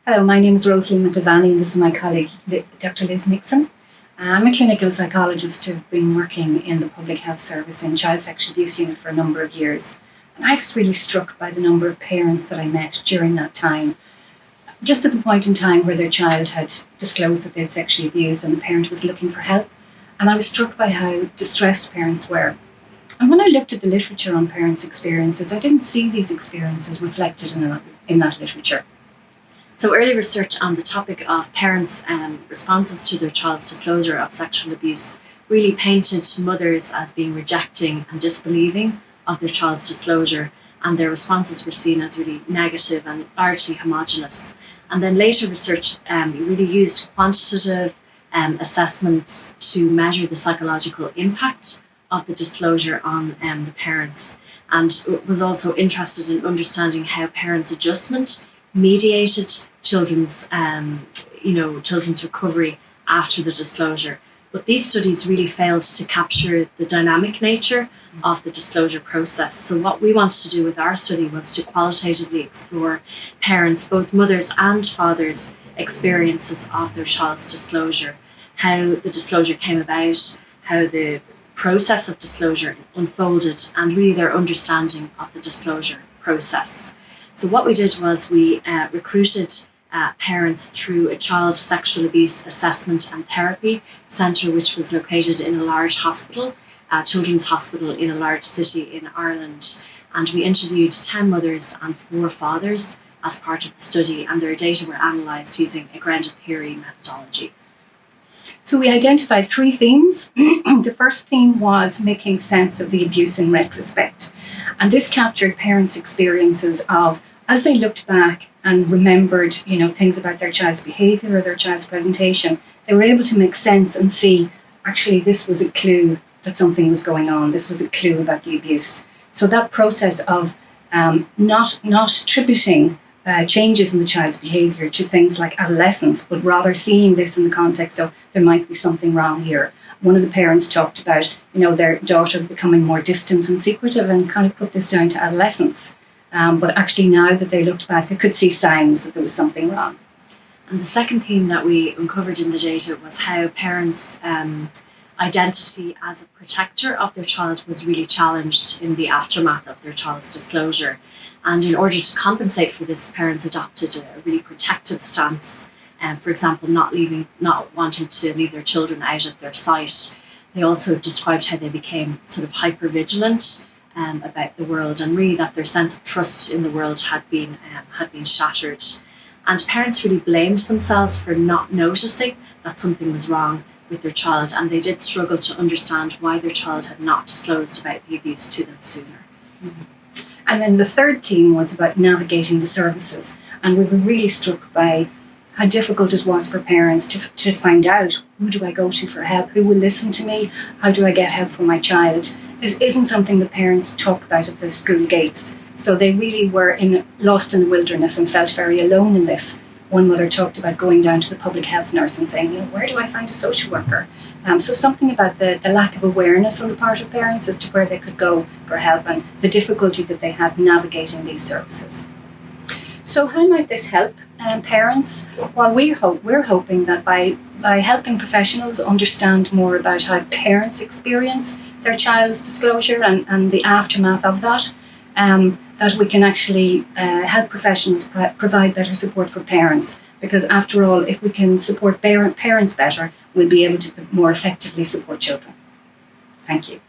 Hello, my name is Rosaleen McElvaney and this is my colleague, Dr. Liz Nixon. I'm a clinical psychologist who've been working in the Public Health Service in Child Sexual Abuse Unit for a number of years. And I was really struck by the number of parents that I met during that time, just at the point in time where their child had disclosed that they'd sexually abused and the parent was looking for help. And I was struck by how distressed parents were. And when I looked at the literature on parents' experiences, I didn't see these experiences reflected in that literature. So early research on the topic of parents' responses to their child's disclosure of sexual abuse really painted mothers as being rejecting and disbelieving of their child's disclosure, and their responses were seen as really negative and largely homogenous. And then later research really used quantitative assessments to measure the psychological impact of the disclosure on the parents, and was also interested in understanding how parents' adjustment mediated children's recovery after the disclosure. But these studies really failed to capture the dynamic nature of the disclosure process. So what we wanted to do with our study was to qualitatively explore parents, both mothers and fathers' experiences of their child's disclosure, how the disclosure came about, how the process of disclosure unfolded, and really their understanding of the disclosure process. So what we did was we recruited parents through a child sexual abuse assessment and therapy centre, which was located in a large hospital, children's hospital in a large city in Ireland. And we interviewed 10 mothers and 4 fathers as part of the study, and their data were analysed using a grounded theory methodology. So we identified 3 themes. The first theme was making sense of the abuse in retrospect. And this captured parents' experiences of, as they looked back and remembered, things about their child's behaviour or their child's presentation, they were able to make sense and see, actually, this was a clue that something was going on. This was a clue about the abuse. So that process of not attributing changes in the child's behaviour to things like adolescence, but rather seeing this in the context of there might be something wrong here. One of the parents talked about, their daughter becoming more distant and secretive, and kind of put this down to adolescence. But actually now that they looked back, they could see signs that there was something wrong. And the second theme that we uncovered in the data was how parents' identity as a protector of their child was really challenged in the aftermath of their child's disclosure. And in order to compensate for this, parents adopted a really protective stance. For example, not wanting to leave their children out of their sight. They also described how they became sort of hypervigilant about the world, and really that their sense of trust in the world had been shattered. And parents really blamed themselves for not noticing that something was wrong with their child, and they did struggle to understand why their child had not disclosed about the abuse to them sooner. Mm-hmm. And then the third theme was about navigating the services, and we were really struck by how difficult it was for parents to find out, who do I go to for help, who will listen to me, how do I get help for my child. This isn't something the parents talk about at the school gates, so they really were lost in the wilderness and felt very alone in this. One mother talked about going down to the public health nurse and saying, where do I find a social worker? So something about the lack of awareness on the part of parents as to where they could go for help, and the difficulty that they had navigating these services. So how might this help parents? Well, we're hoping that by helping professionals understand more about how parents experience their child's disclosure and the aftermath of that, that we can actually help professionals provide better support for parents. Because after all, if we can support parents better, we'll be able to more effectively support children. Thank you.